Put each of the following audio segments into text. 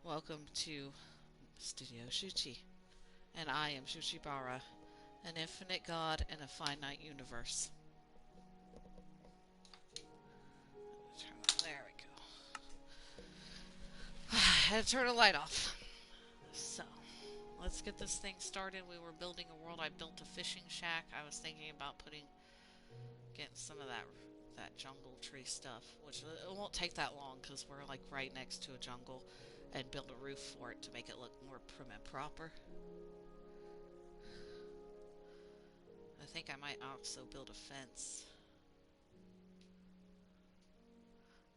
Welcome to Studio Shuchi, and I am Shuchibara, an infinite god in a finite universe. There we go. I had to turn the light off. So, let's get this thing started. We were building a world. I built a fishing shack. I was thinking about getting some of that jungle tree stuff, which it won't take that long because we're like right next to a jungle, and build a roof for it to make it look more prim and proper. I think I might also build a fence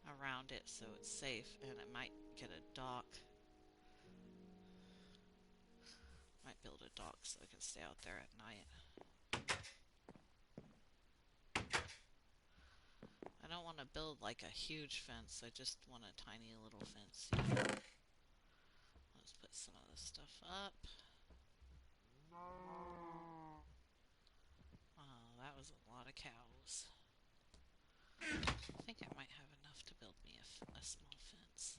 around it so it's safe, and I might get a dock. Might build a dock so I can stay out there at night. I don't want to build like a huge fence, I just want a tiny little fence. Let's put some of this stuff up. Oh, that was a lot of cows. I think I might have enough to build me a small fence.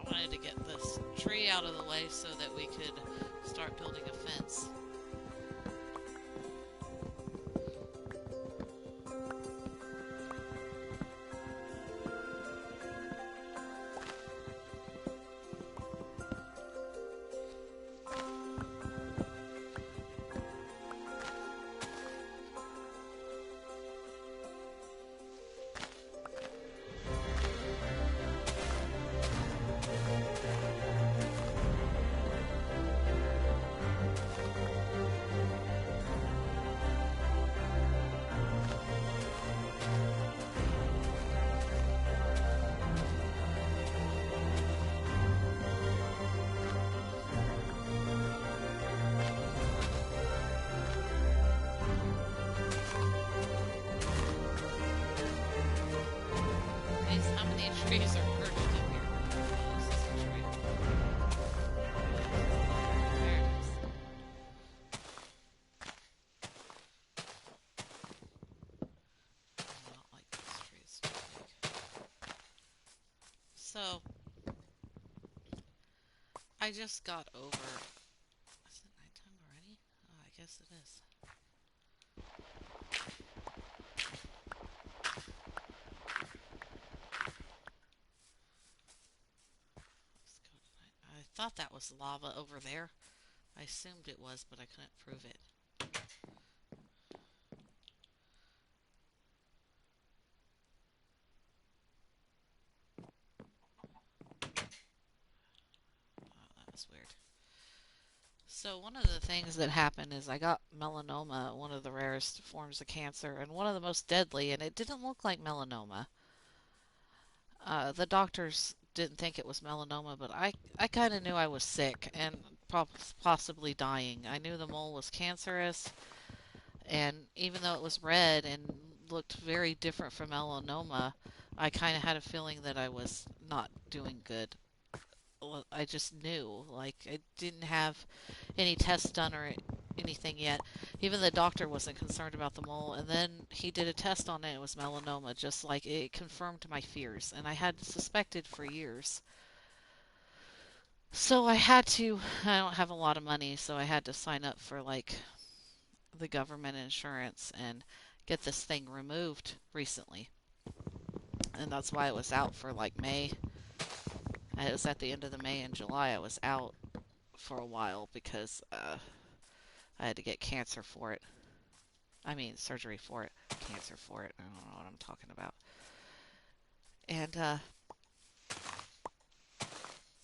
I wanted to get this tree out of the way so that we could start building a fence. How many trees are perched in here? Oh, this is a tree. There it is. I don't like these trees too big. So, I just got over... Is it nighttime already? Oh, I guess it is. I thought that was lava over there. I assumed it was, but I couldn't prove it. Oh, That's weird. So one of the things that happened is I got melanoma, one of the rarest forms of cancer, and one of the most deadly, and it didn't look like melanoma. The doctors didn't think it was melanoma, but I kind of knew I was sick and possibly dying. I knew the mole was cancerous, and even though it was red and looked very different from melanoma, I kind of had a feeling that I was not doing good. I just knew. Like, I didn't have any tests done or anything yet. Even the doctor wasn't concerned about the mole. And then he did a test on it. It was melanoma, just like it confirmed my fears. And I had suspected for years. So I don't have a lot of money, so I had to sign up for like the government insurance and get this thing removed recently. And that's why it was out for like May. It was at the end of the May and July. I was out for a while because I had to get cancer for it. I mean, surgery for it. Cancer for it. I don't know what I'm talking about. And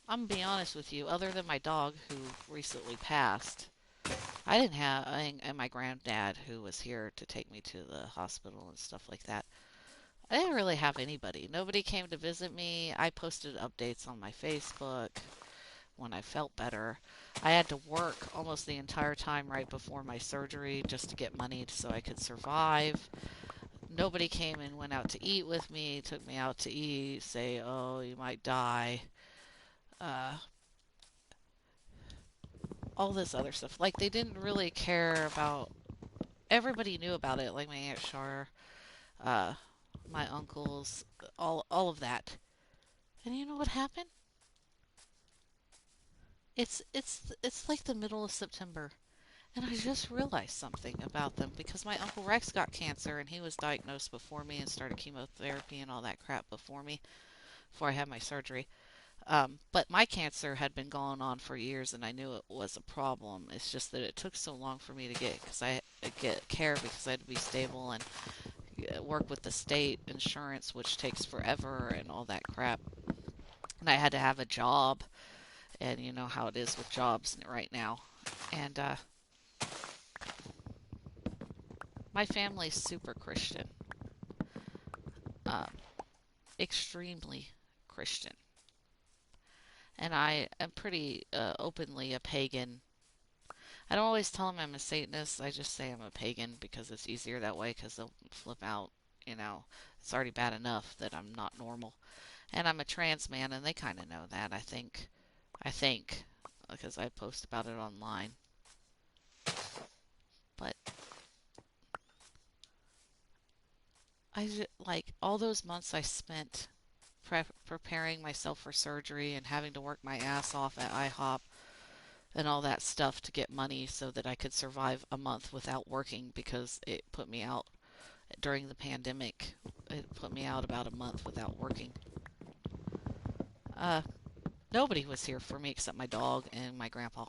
I'm going to be honest with you, other than my dog who recently passed, and my granddad who was here to take me to the hospital and stuff like that. I didn't really have anybody. Nobody came to visit me. I posted updates on my Facebook when I felt better. I had to work almost the entire time right before my surgery just to get money so I could survive. Nobody came and went out to eat with me, took me out to eat, say, oh, you might die. Uh, all this other stuff. Like, they didn't really care about. Everybody knew about it, like my Aunt Char, uh, my uncles, all of that. And you know what happened? It's like the middle of September, and I just realized something about them because my Uncle Rex got cancer and he was diagnosed before me and started chemotherapy and all that crap before I had my surgery. But my cancer had been going on for years and I knew it was a problem. It's just that it took so long for me to get care because I had to be stable and work with the state insurance, which takes forever and all that crap. And I had to have a job, and you know how it is with jobs right now. And my family's super Christian, um, extremely Christian, and I am pretty openly a pagan. I don't always tell them I'm a Satanist. I just say I'm a pagan because it's easier that way because they'll flip out. You know, it's already bad enough that I'm not normal, and I'm a trans man, and they kind of know that. I think, because I post about it online. But like all those months I spent preparing myself for surgery and having to work my ass off at IHOP and all that stuff to get money so that I could survive a month without working because it put me out during the pandemic. It put me out about a month without working. Uh, Nobody was here for me except my dog and my grandpa.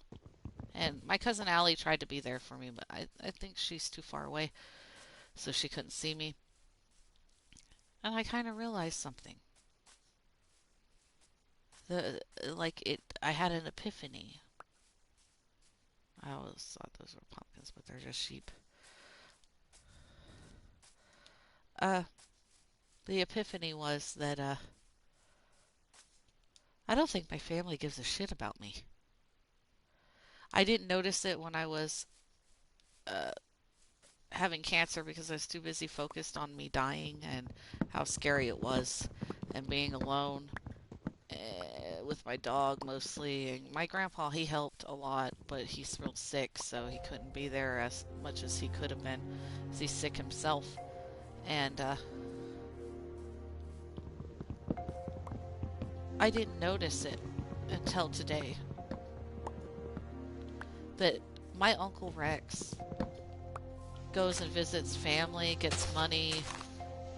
And my cousin Allie tried to be there for me, but I think she's too far away, so she couldn't see me. And I kind of realized something. I had an epiphany. I always thought those were pumpkins, but they're just sheep. Uh, the epiphany was that I don't think my family gives a shit about me. I didn't notice it when I was uh, having cancer because I was too busy focused on me dying and how scary it was and being alone with my dog mostly. And my grandpa, he helped a lot, but he's real sick, so he couldn't be there as much as he could have been, because he's sick himself. And I didn't notice it until today that my Uncle Rex goes and visits family, gets money,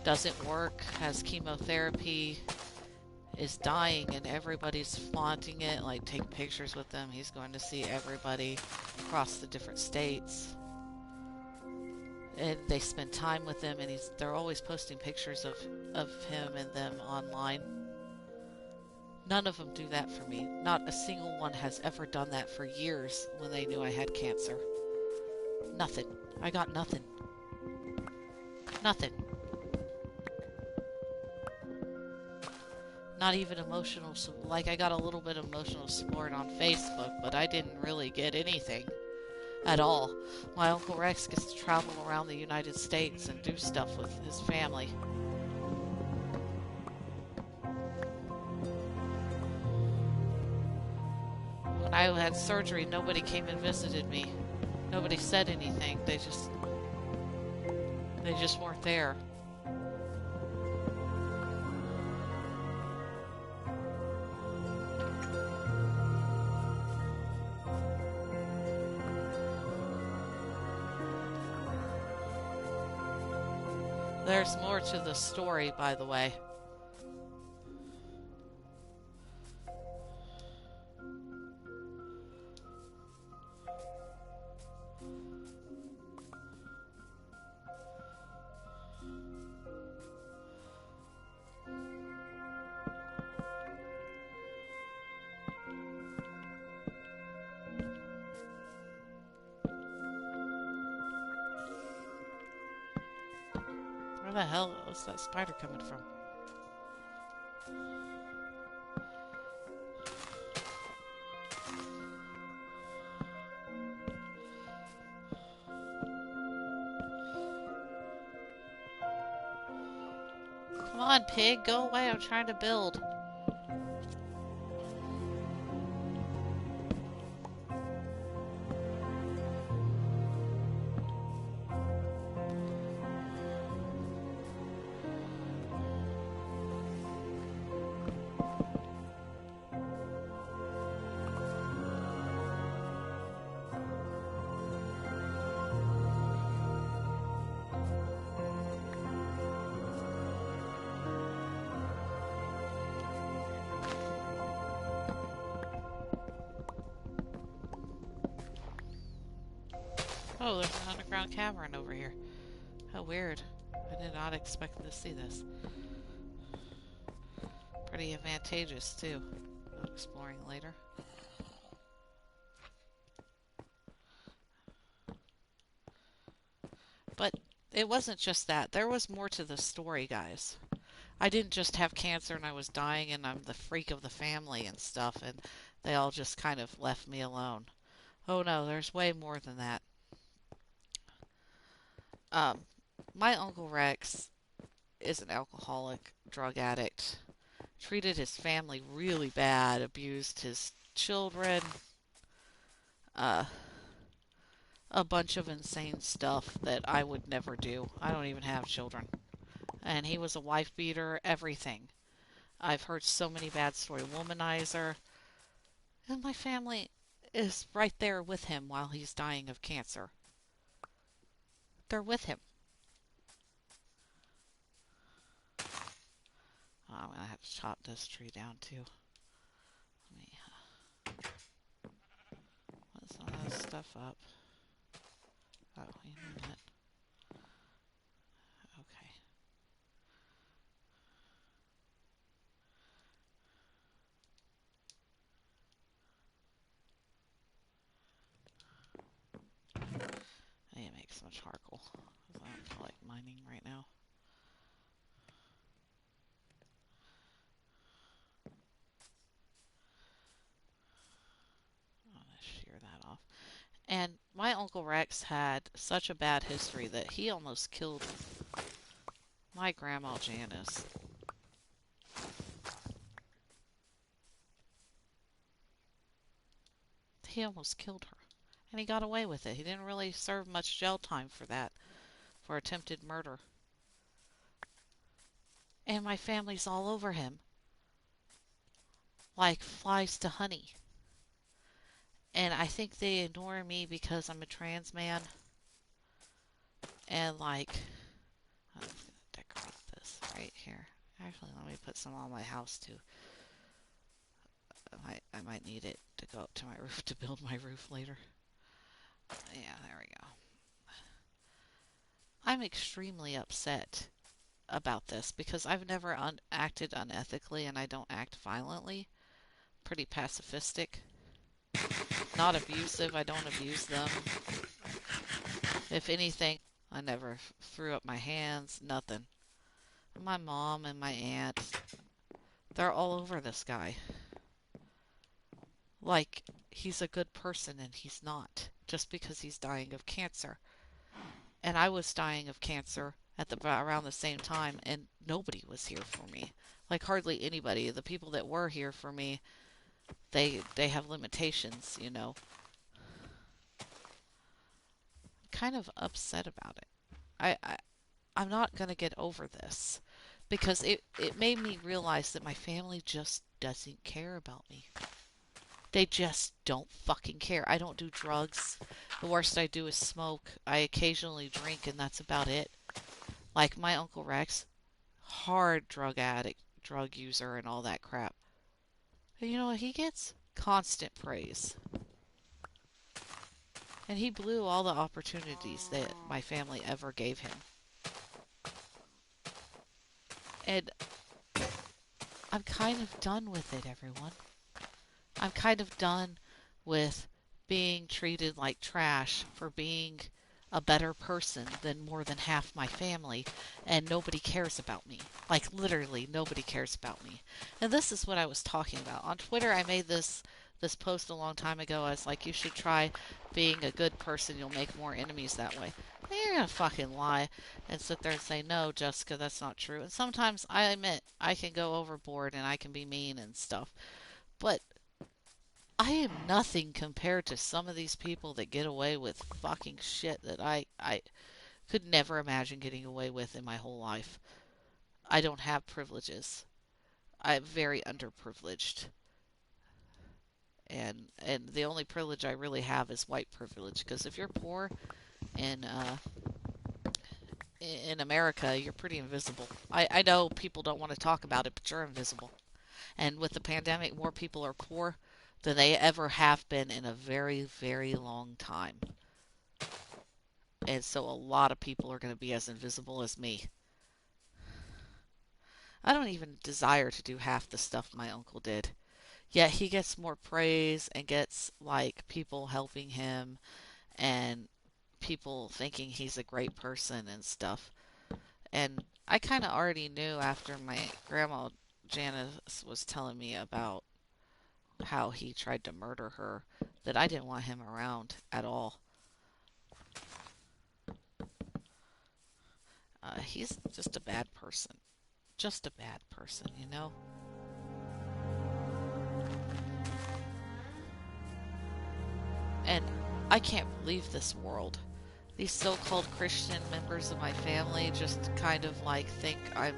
doesn't work, has chemotherapy, is dying, and everybody's flaunting it, like taking pictures with him. He's going to see everybody across the different states. And they spend time with him, and they're always posting pictures of him and them online. None of them do that for me. Not a single one has ever done that for years when they knew I had cancer. Nothing. I got nothing. Nothing. Not even emotional, like I got a little bit of emotional support on Facebook, but I didn't really get anything at all. My Uncle Rex gets to travel around the United States and do stuff with his family. When I had surgery, nobody came and visited me. Nobody said anything. They just weren't there. There's more to the story, by the way. Where the hell was that spider coming from? Come on, pig, go away. I'm trying to build. Oh, there's an underground cavern over here. How weird. I did not expect to see this. Pretty advantageous, too. Exploring later. But it wasn't just that. There was more to the story, guys. I didn't just have cancer and I was dying and I'm the freak of the family and stuff, and they all just kind of left me alone. Oh no, there's way more than that. Um, my Uncle Rex is an alcoholic, drug addict, treated his family really bad, abused his children, uh, a bunch of insane stuff that I would never do. I don't even have children. And he was a wife beater, everything. I've heard so many bad stories. Womanizer. And my family is right there with him while he's dying of cancer. They're with him. Oh, I'm going to have to chop this tree down too. Let me put some of this stuff up. Oh, you know what? Okay. I need to make some charcoal, because I don't feel like mining right now. I'm going to shear that off. And my Uncle Rex had such a bad history that he almost killed my grandma Janice. He almost killed her. And he got away with it. He didn't really serve much jail time for that, for attempted murder. And my family's all over him, like flies to honey. And I think they ignore me because I'm a trans man. And like, I'm going to decorate this right here. Actually, let me put some on my house too. I might need it to go up to my roof to build my roof later. Yeah, there we go. I'm extremely upset about this because I've never acted unethically and I don't act violently. pretty pacifistic. Not abusive. I don't abuse them. If anything, I never threw up my hands. Nothing. My mom and my aunt, they're all over this guy. Like, he's a good person and he's not. Just because he's dying of cancer. And I was dying of cancer around the same time, and nobody was here for me. Like, hardly anybody. The people that were here for me, they have limitations, you know. I'm kind of upset about it. I'm not going to get over this because it made me realize that my family just doesn't care about me. They just don't fucking care. I don't do drugs. The worst I do is smoke. I occasionally drink, and that's about it. Like my Uncle Rex, hard drug addict, drug user, and all that crap. And you know what he gets? Constant praise. And he blew all the opportunities that my family ever gave him. And I'm kind of done with it, everyone. I'm kind of done with being treated like trash for being a better person than more than half my family, and nobody cares about me. Like, literally, nobody cares about me. And this is what I was talking about. On Twitter, I made this post a long time ago. I was like, you should try being a good person. You'll make more enemies that way. And you're going to fucking lie and sit there and say, no, Jessica, that's not true. And sometimes I admit I can go overboard and I can be mean and stuff. But I am nothing compared to some of these people that get away with fucking shit that I could never imagine getting away with in my whole life. I don't have privileges. I'm very underprivileged. And the only privilege I really have is white privilege. Because if you're poor in America, you're pretty invisible. I know people don't want to talk about it, but you're invisible. And with the pandemic, more people are poor than they ever have been in a very, very long time. And so a lot of people are going to be as invisible as me. I don't even desire to do half the stuff my uncle did. Yet he gets more praise and gets, like, people helping him and people thinking he's a great person and stuff. And I kind of already knew after my grandma Janice was telling me about how he tried to murder her that I didn't want him around at all. He's just a bad person. Just a bad person, you know? And I can't believe this world. These so-called Christian members of my family just kind of like think I'm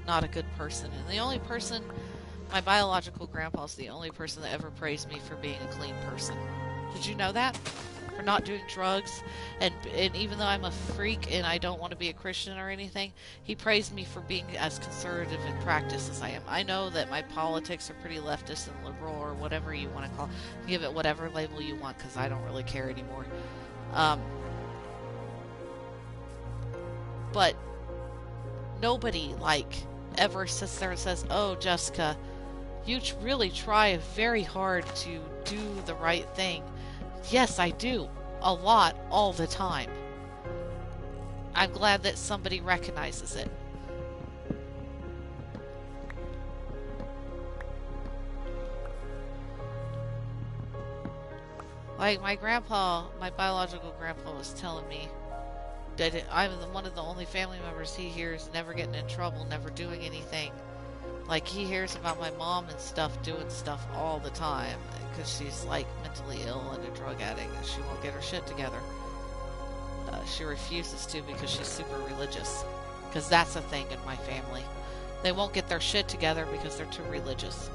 not a good person. And the only person, my biological grandpa's the only person that ever praised me for being a clean person. Did you know that? For not doing drugs. And even though I'm a freak and I don't want to be a Christian or anything, he praised me for being as conservative in practice as I am. I know that my politics are pretty leftist and liberal or whatever you want to call it. Give it whatever label you want because I don't really care anymore. But nobody, like, ever sits there and says, oh, Jessica, you really try very hard to do the right thing. Yes, I do. A lot, all the time. I'm glad that somebody recognizes it. Like my biological grandpa was telling me that I'm one of the only family members he hears never getting in trouble, never doing anything. Like, he hears about my mom and stuff doing stuff all the time because she's, like, mentally ill and a drug addict and she won't get her shit together. She refuses to because she's super religious. Because that's a thing in my family. They won't get their shit together because they're too religious.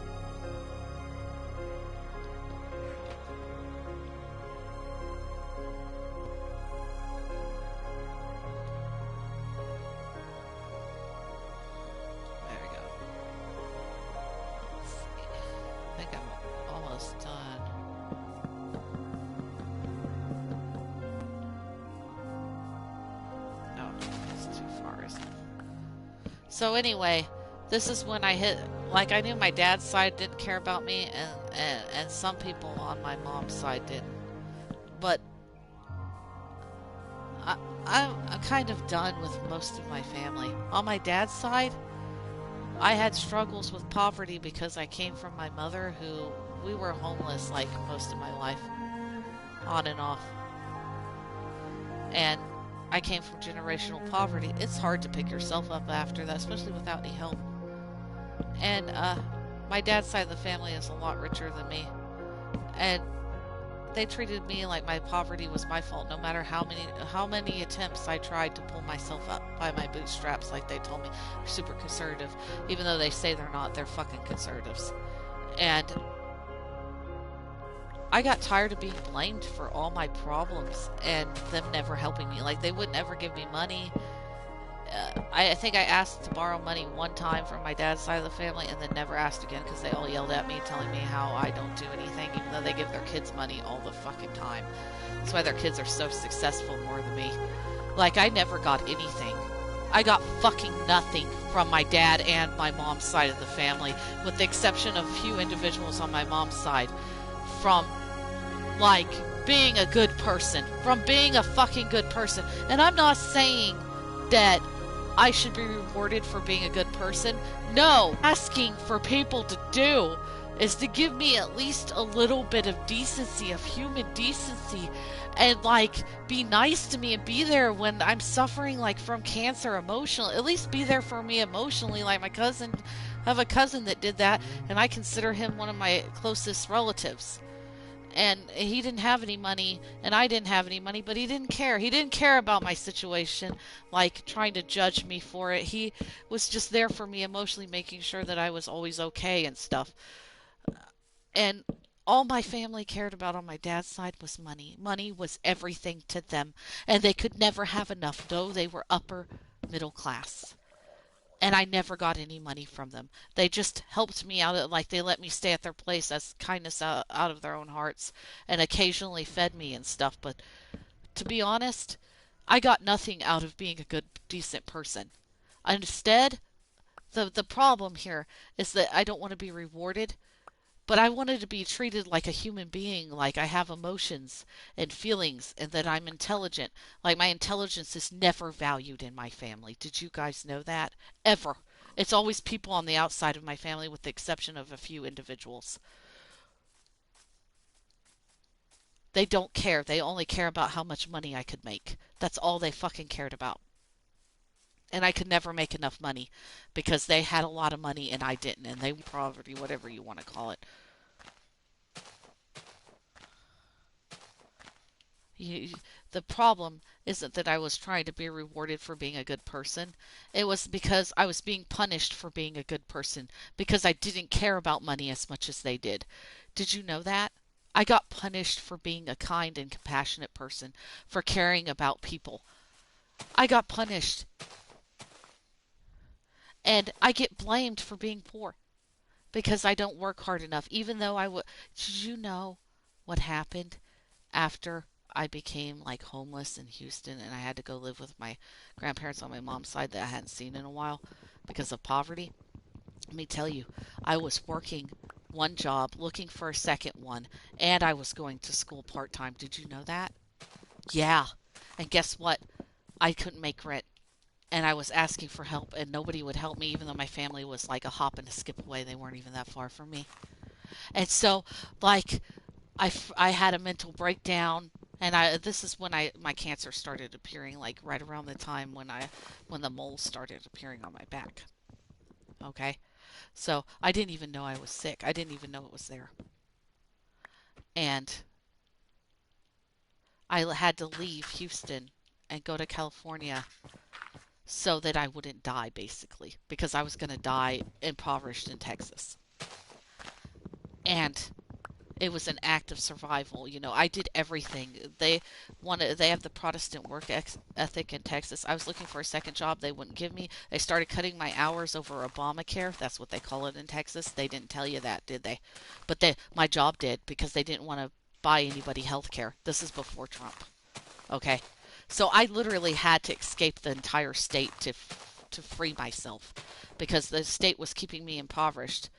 So anyway, this is when I hit Like, I knew my dad's side didn't care about me, and some people on my mom's side didn't. But I, I'm kind of done with most of my family. On my dad's side, I had struggles with poverty because I came from my mother, who we were homeless like most of my life, on and off. And I came from generational poverty. It's hard to pick yourself up after that, especially without any help. And my dad's side of the family is a lot richer than me. And they treated me like my poverty was my fault, no matter how many attempts I tried to pull myself up by my bootstraps. Like they told me, they're super conservative, even though they say they're not. They're fucking conservatives. And I got tired of being blamed for all my problems and them never helping me. Like they wouldn't ever give me money. I think I asked to borrow money one time from my dad's side of the family and then never asked again because they all yelled at me, telling me how I don't do anything, even though they give their kids money all the fucking time. That's why their kids are so successful more than me. Like, I never got anything. I got fucking nothing from my dad and my mom's side of the family, with the exception of a few individuals on my mom's side. From, like, being a good person. From being a fucking good person. And I'm not saying that I should be rewarded for being a good person. No, asking for people to do is to give me at least a little bit of decency, of human decency, and like be nice to me and be there when I'm suffering like from cancer emotionally. At least be there for me emotionally. Like my cousin, I have a cousin that did that, and I consider him one of my closest relatives. And he didn't have any money, and I didn't have any money, but he didn't care. He didn't care about my situation, like trying to judge me for it. He was just there for me emotionally, making sure that I was always okay and stuff. And all my family cared about on my dad's side was money. Money was everything to them, and they could never have enough, though they were upper middle class. And I never got any money from them. They just helped me out. Like they let me stay at their place as kindness out of their own hearts, and occasionally fed me and stuff. But to be honest, I got nothing out of being a good, decent person. Instead, the problem here is that I don't want to be rewarded, but I wanted to be treated like a human being, like I have emotions and feelings, and that I'm intelligent. Like my intelligence is never valued in my family. Did you guys know that? Ever. It's always people on the outside of my family, with the exception of a few individuals. They don't care. They only care about how much money I could make. That's all they fucking cared about. And I could never make enough money because they had a lot of money and I didn't, and they were poverty, whatever you want to call it. You, the problem isn't that I was trying to be rewarded for being a good person. It was because I was being punished for being a good person because I didn't care about money as much as they did. Did you know that? I got punished for being a kind and compassionate person, for caring about people. I got punished. And I get blamed for being poor because I don't work hard enough, even though I would. Did you know what happened after I became like homeless in Houston and I had to go live with my grandparents on my mom's side that I hadn't seen in a while because of poverty? Let me tell you, I was working one job, looking for a second one, and I was going to school part time. Did you know that? Yeah. And guess what? I couldn't make rent. And I was asking for help, and nobody would help me, even though my family was like a hop and a skip away. They weren't even that far from me. And so, like, I had a mental breakdown, and this is when my cancer started appearing, like right around the time when the moles started appearing on my back. Okay, so I didn't even know I was sick. I didn't even know it was there, and I had to leave Houston and go to California so that I wouldn't die, basically, because I was going to die impoverished in Texas. And it was an act of survival. You know, I did everything. They have the Protestant work ethic in Texas. I was looking for a second job. They wouldn't give me. They started cutting my hours over Obamacare. That's what they call it in Texas. They didn't tell you that, did they? But my job did, because they didn't want to buy anybody health care. This is before Trump. Okay. So I literally had to escape the entire state to out to free myself because the state was keeping me impoverished.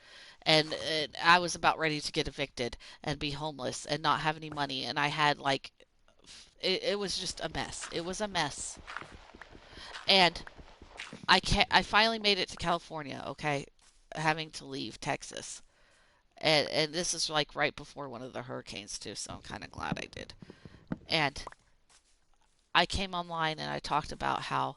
And I was about ready to get evicted and be homeless and not have any money. And I had like, it was just a mess. It was a mess. And I finally made it to California, okay, having to leave Texas. And this is like right before one of the hurricanes too, so I'm kind of glad I did. And I came online and I talked about how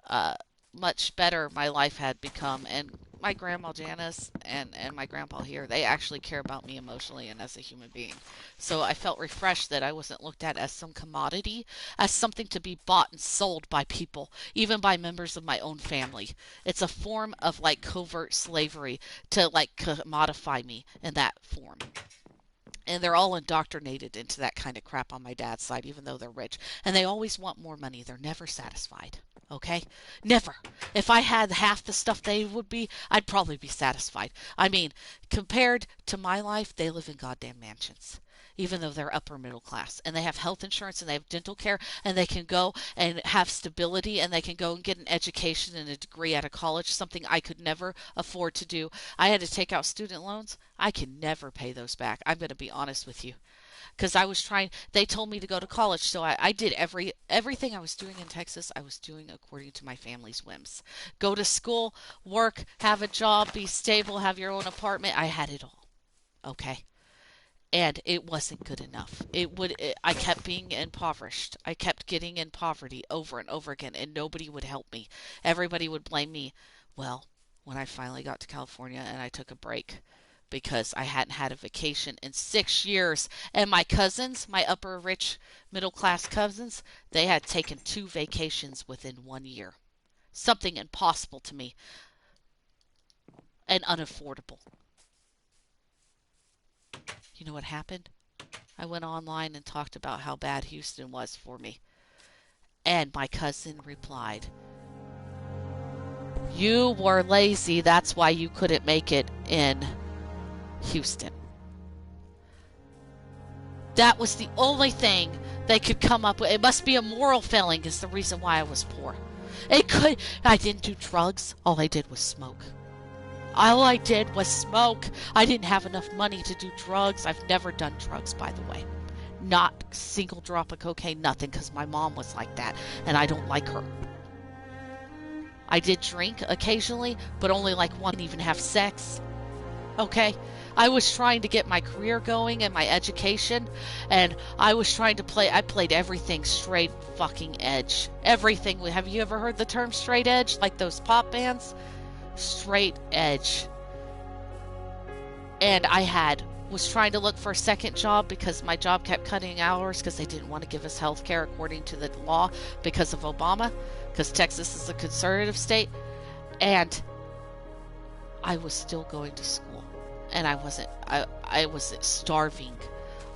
uh, much better my life had become. And my grandma Janice and my grandpa here, they actually care about me emotionally and as a human being. So I felt refreshed that I wasn't looked at as some commodity, as something to be bought and sold by people, even by members of my own family. It's a form of like covert slavery to like commodify me in that form. And they're all indoctrinated into that kind of crap on my dad's side, even though they're rich. And they always want more money. They're never satisfied. Okay? Never. If I had half the stuff they would be, I'd probably be satisfied. I mean, compared to my life, they live in goddamn mansions. Even though they're upper middle class. And they have health insurance and they have dental care and they can go and have stability and they can go and get an education and a degree out of college, something I could never afford to do. I had to take out student loans. I can never pay those back. I'm going to be honest with you. Because I was trying, they told me to go to college, so I did everything I was doing in Texas, I was doing according to my family's whims. Go to school, work, have a job, be stable, have your own apartment. I had it all. Okay? And it wasn't good enough. I kept being impoverished. I kept getting in poverty over and over again, and nobody would help me. Everybody would blame me. Well, when I finally got to California and I took a break because I hadn't had a vacation in 6 years, and my cousins, my upper rich middle class cousins, they had taken 2 vacations within 1 year. Something impossible to me and unaffordable. You know what happened? I went online and talked about how bad Houston was for me. And my cousin replied, "You were lazy, that's why you couldn't make it in Houston." That was the only thing they could come up with. It must be a moral failing is the reason why I was poor. I didn't do drugs. All I did was smoke. All I did was smoke. I didn't have enough money to do drugs. I've never done drugs, by the way. Not a single drop of cocaine, nothing, because my mom was like that, and I don't like her. I did drink occasionally, but only like one, even have sex. Okay? I was trying to get my career going and my education, and I was trying to I played everything straight fucking edge. Everything. Have you ever heard the term straight edge? Like those pop bands? Straight edge. And was trying to look for a second job because my job kept cutting hours because they didn't want to give us health care according to the law because of Obama, because Texas is a conservative state. And I was still going to school, and I was starving.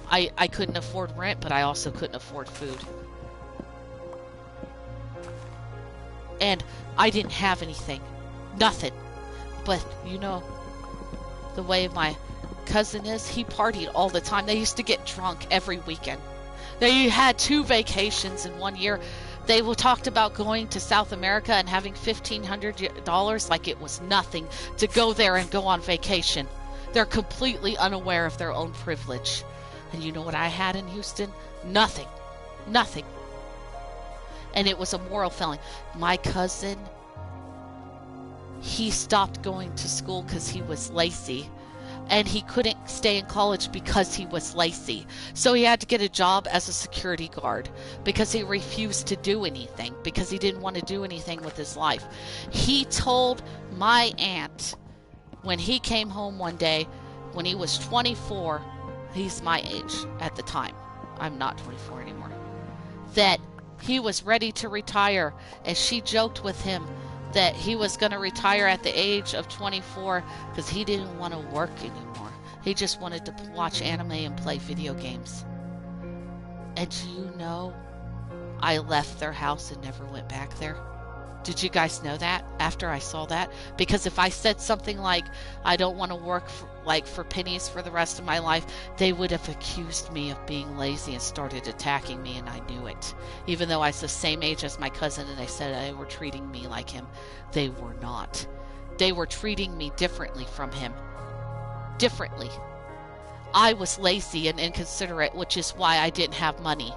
I couldn't afford rent, but I also couldn't afford food. And I didn't have anything. Nothing. But, you know, the way my cousin is, he partied all the time. They used to get drunk every weekend. They had 2 vacations in 1 year. They talked about going to South America and having $1,500 like it was nothing to go there and go on vacation. They're completely unaware of their own privilege. And you know what I had in Houston? Nothing. Nothing. And it was a moral failing. My cousin, he stopped going to school because he was lazy, and he couldn't stay in college because he was lazy. So he had to get a job as a security guard because he refused to do anything, because he didn't want to do anything with his life. He told my aunt when he came home one day when he was 24, he's my age at the time, I'm not 24 anymore, that he was ready to retire, and she joked with him that he was going to retire at the age of 24 because he didn't want to work anymore. He just wanted to watch anime and play video games. And you know, I left their house and never went back there. Did you guys know that after I saw that? Because if I said something like, I don't want to work for, like for pennies for the rest of my life, they would have accused me of being lazy and started attacking me, and I knew it. Even though I was the same age as my cousin and they said they were treating me like him, they were not. They were treating me differently from him. Differently. I was lazy and inconsiderate, which is why I didn't have money.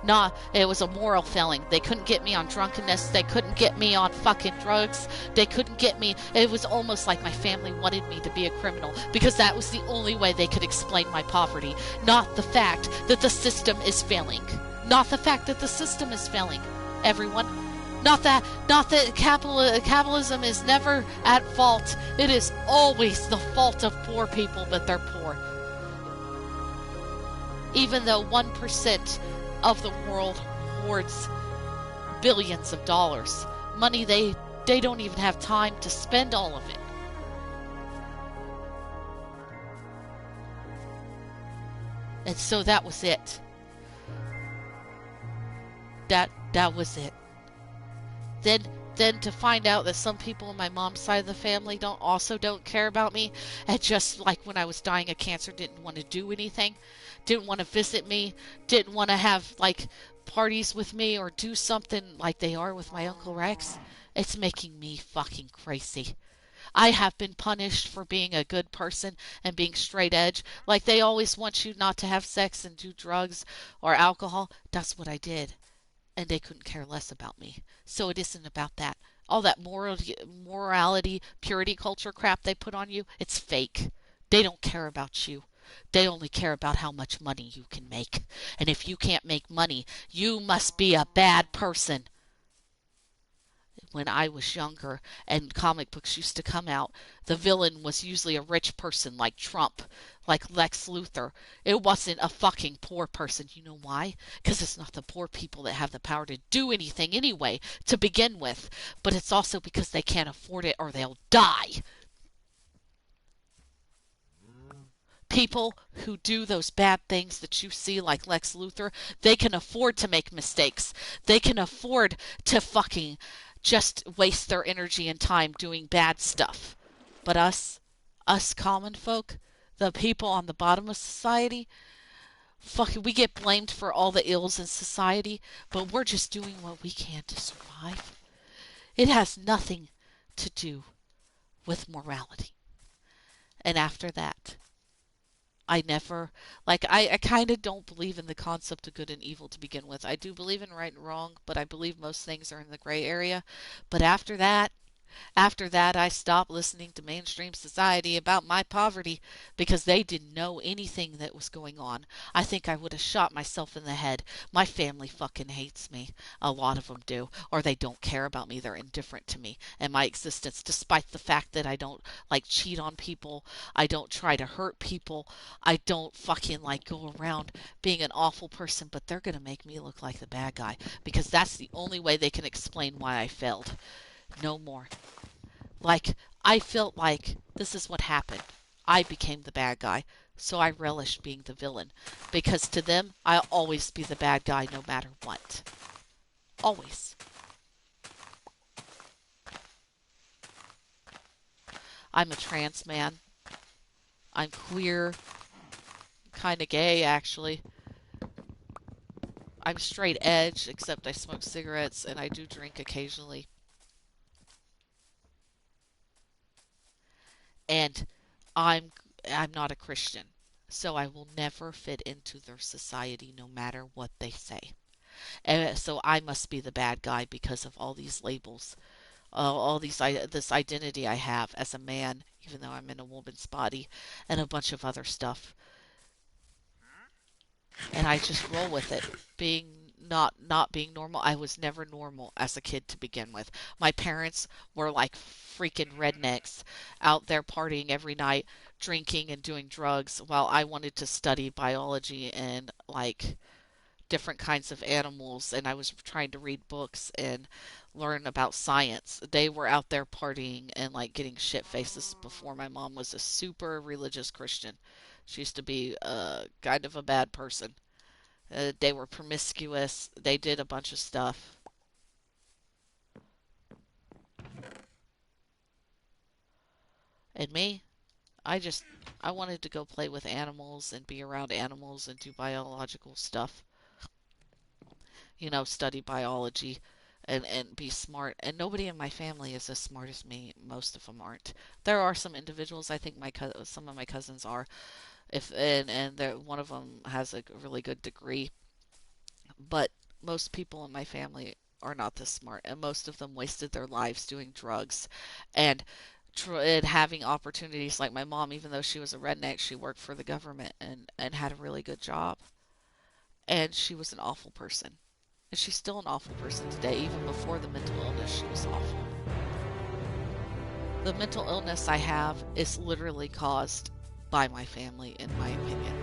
Not, it was a moral failing. They couldn't get me on drunkenness. They couldn't get me on fucking drugs. They couldn't get me. It was almost like my family wanted me to be a criminal because that was the only way they could explain my poverty. Not the fact that the system is failing. Not the fact that the system is failing. Everyone. Not that capitalism is never at fault. It is always the fault of poor people, but they're poor. Even though 1% of the world hoards billions of dollars. Money they don't even have time to spend all of it. And so that was it. That was it. Then to find out that some people on my mom's side of the family don't care about me, and just like when I was dying of cancer, didn't want to do anything, didn't want to visit me, didn't want to have like parties with me or do something like they are with my Uncle Rex. It's making me fucking crazy. I have been punished for being a good person and being straight edge. Like they always want you not to have sex and do drugs or alcohol. That's what I did. And they couldn't care less about me. So it isn't about that. All that morality, purity culture crap they put on you, it's fake. They don't care about you. They only care about how much money you can make. And if you can't make money, you must be a bad person. When I was younger and comic books used to come out, the villain was usually a rich person like Trump, like Lex Luthor. It wasn't a fucking poor person. You know why? Because it's not the poor people that have the power to do anything anyway, to begin with. But it's also because they can't afford it or they'll die. People who do those bad things that you see like Lex Luthor, they can afford to make mistakes. They can afford to fucking just waste their energy and time doing bad stuff. But us common folk, the people on the bottom of society, fucking, we get blamed for all the ills in society, but we're just doing what we can to survive. It has nothing to do with morality. And after that, I never, like, I kind of don't believe in the concept of good and evil to begin with. I do believe in right and wrong, but I believe most things are in the gray area. But after that, I stopped listening to mainstream society about my poverty because they didn't know anything that was going on. I think I would have shot myself in the head. My family fucking hates me. A lot of them do. Or they don't care about me. They're indifferent to me and my existence, despite the fact that I don't, like, cheat on people. I don't try to hurt people. I don't fucking, like, go around being an awful person, but they're going to make me look like the bad guy because that's the only way they can explain why I failed. No more. Like, I felt like this is what happened. I became the bad guy, so I relished being the villain. Because to them, I'll always be the bad guy no matter what. Always. I'm a trans man. I'm queer. Kind of gay, actually. I'm straight edge, except I smoke cigarettes and I do drink occasionally. And I'm I'm not a Christian, so I will never fit into their society no matter what they say. And so I must be the bad guy because of all these labels, all these this identity I have as a man, even though I'm in a woman's body, and a bunch of other stuff. And I just roll with it. Being not being normal. I was never normal as a kid to begin with. My parents were like freaking rednecks out there partying every night, drinking and doing drugs while I wanted to study biology and like different kinds of animals, and I was trying to read books and learn about science. They were out there partying and like getting shit faces before my mom was a super religious Christian. She used to be kind of a bad person. They were promiscuous. They did a bunch of stuff. And me, I just, I wanted to go play with animals and be around animals and do biological stuff. Study biology and be smart. And nobody in my family is as smart as me. Most of them aren't. There are some individuals. I think some of my cousins are. If and one of them has a really good degree, but most people in my family are not this smart, and most of them wasted their lives doing drugs and and having opportunities like my mom. Even though she was a redneck, she worked for the government and had a really good job. And she was an awful person. And she's still an awful person today. Even before the mental illness, she was awful. The mental illness I have is literally caused by my family, in my opinion,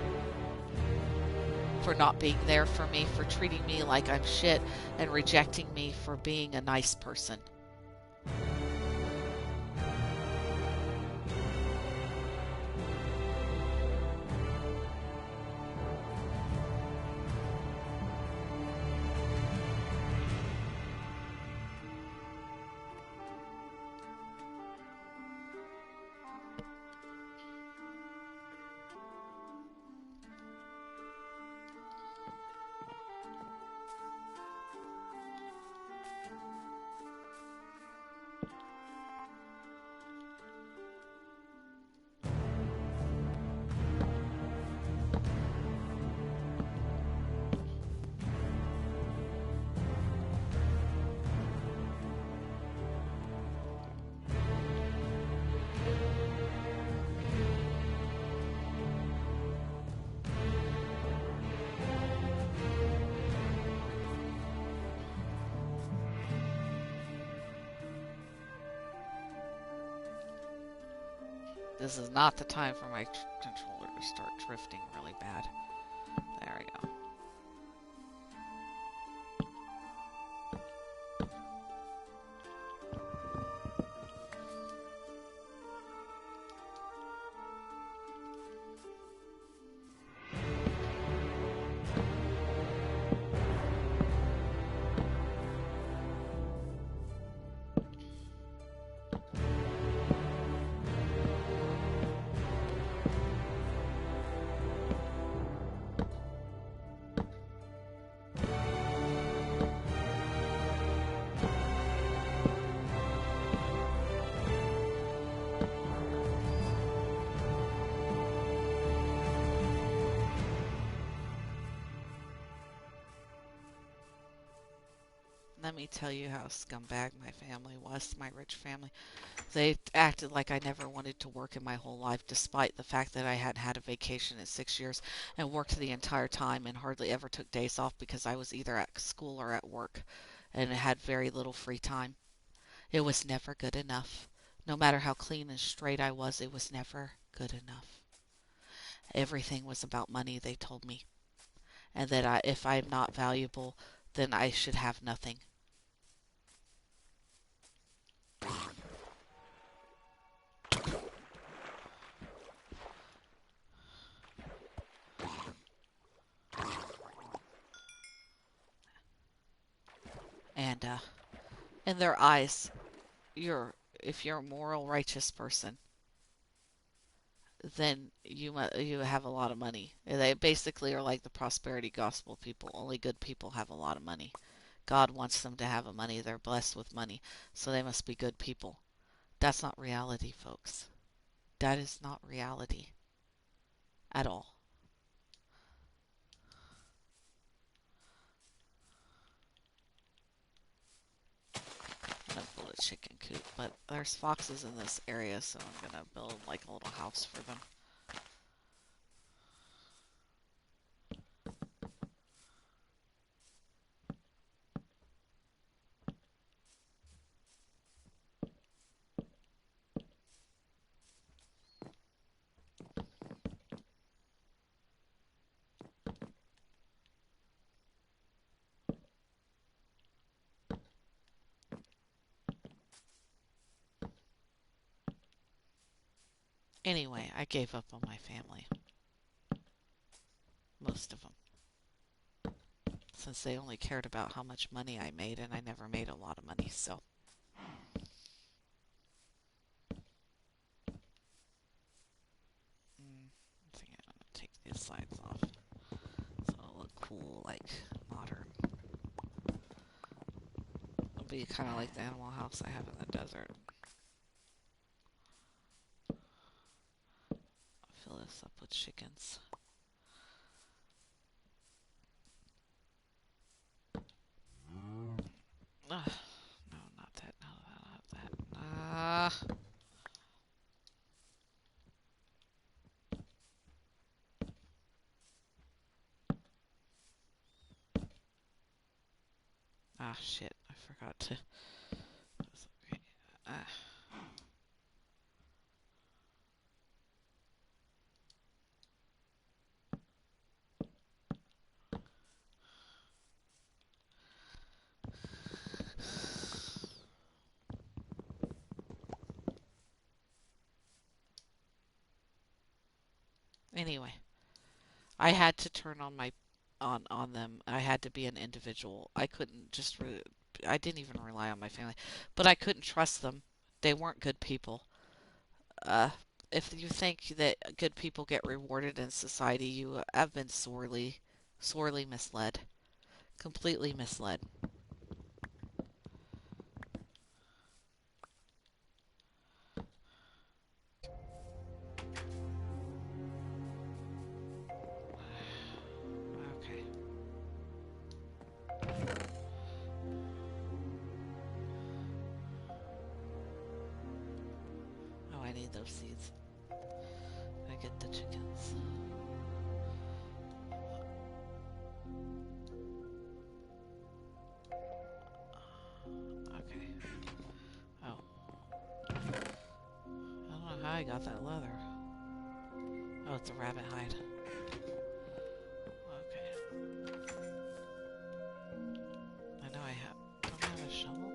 for not being there for me, for treating me like I'm shit, and rejecting me for being a nice person. This is not the time for my controller to start drifting really bad. There we go. Let me tell you how scumbag my family was, my rich family. They acted like I never wanted to work in my whole life, despite the fact that I hadn't had a vacation in 6 years and worked the entire time and hardly ever took days off because I was either at school or at work and had very little free time. It was never good enough. No matter how clean and straight I was, it was never good enough. Everything was about money, they told me, and that if I'm not valuable, then I should have nothing. And in their eyes, if you're a moral, righteous person, then you have a lot of money. They basically are like the prosperity gospel people. Only good people have a lot of money. God wants them to have money. They're blessed with money, so they must be good people. That's not reality, folks. That is not reality at all. I'm gonna build a chicken coop, but there's foxes in this area, so I'm gonna build like a little house for them. Anyway, I gave up on my family. Most of them. Since they only cared about how much money I made, and I never made a lot of money, so. be kind of like the animal house I have in the desert. I'll fill this up with chickens. Ugh. No, not that. No, not that. Shit. I forgot to. Okay. Anyway, I had to turn on my on them. I had to be an individual. I couldn't just I didn't even rely on my family, but I couldn't trust them. They weren't good people. Uh, if you think that good people get rewarded in society, you have been sorely misled. Completely misled. Okay. Oh, I need those seeds. I get the chickens. Okay. Oh. I don't know how I got that leather. Oh, it's a rabbit hide. Okay. I know I have. Don't I have a shovel?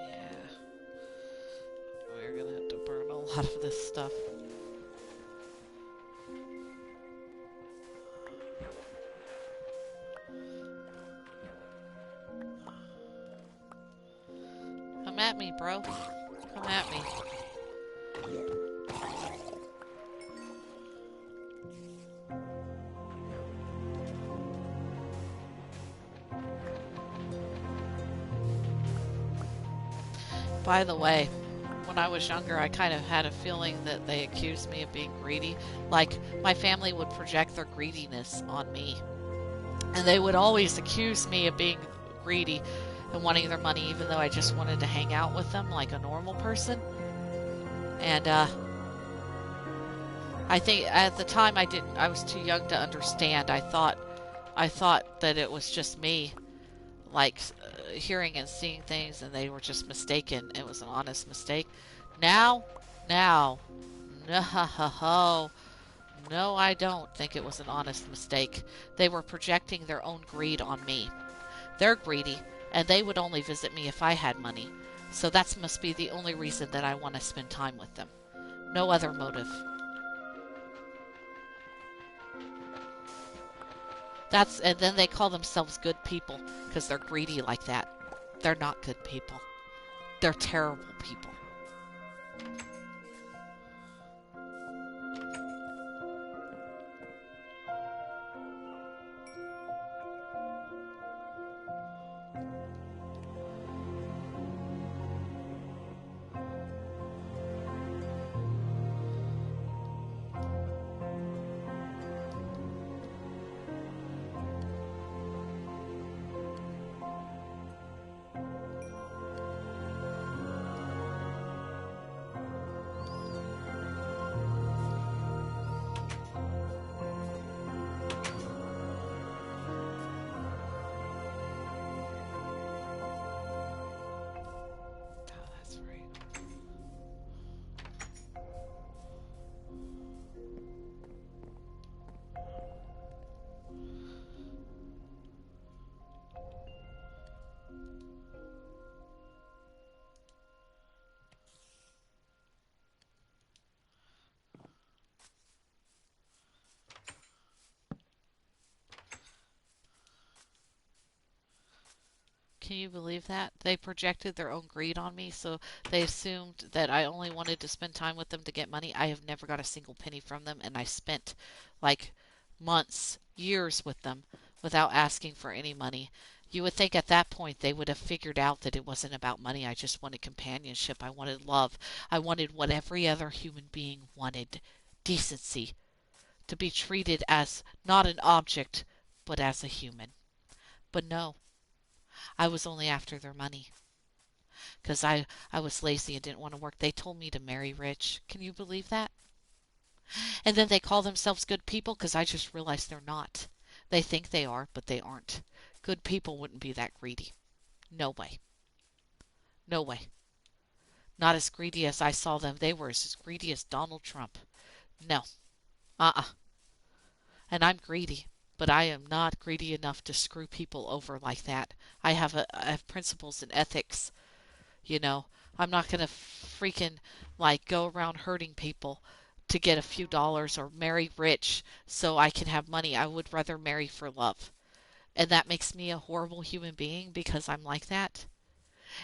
Yeah. We're gonna have to burn a lot of this stuff. Come at me, bro. Come at me. By the way, when I was younger, I kind of had a feeling that they accused me of being greedy. Like, my family would project their greediness on me. And they would always accuse me of being greedy and wanting their money, even though I just wanted to hang out with them like a normal person. And, I think at the time I was too young to understand. I thought that it was just me, like hearing and seeing things, and they were just mistaken. It was an honest mistake. Now, now, no, no, I don't think it was an honest mistake. They were projecting their own greed on me. They're greedy, and they would only visit me if I had money. So that must be the only reason that I want to spend time with them. No other motive. And then they call themselves good people because they're greedy like that. They're not good people. They're terrible people. Oh, that's right. Can you believe that? They projected their own greed on me, so they assumed that I only wanted to spend time with them to get money. I have never got a single penny from them, and I spent like months, years with them without asking for any money. You would think at that point they would have figured out that it wasn't about money. I just wanted companionship. I wanted love. I wanted what every other human being wanted: decency, to be treated as not an object, but as a human. But no, I was only after their money because I was lazy and didn't want to work. They told me to marry rich. Can you believe that? And then they call themselves good people because I just realized they're not. They think they are, but they aren't. Good people wouldn't be that greedy. No way. No way. Not as greedy as I saw them. They were as greedy as Donald Trump. No. Uh-uh. And I'm greedy. But I am not greedy enough to screw people over like that. I have principles and ethics, you know. I'm not going to freaking like go around hurting people to get a few dollars or marry rich so I can have money. I would rather marry for love. And that makes me a horrible human being because I'm like that.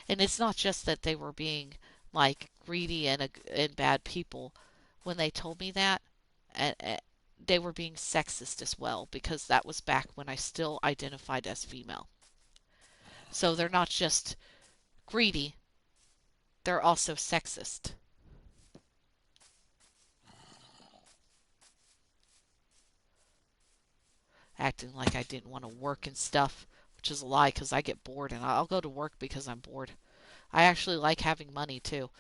And it's not just that they were being like greedy and bad people when they told me that. And they were being sexist as well because that was back when I still identified as female. So they're not just greedy, they're also sexist. Acting like I didn't want to work and stuff, which is a lie because I get bored and I'll go to work because I'm bored. I actually like having money too.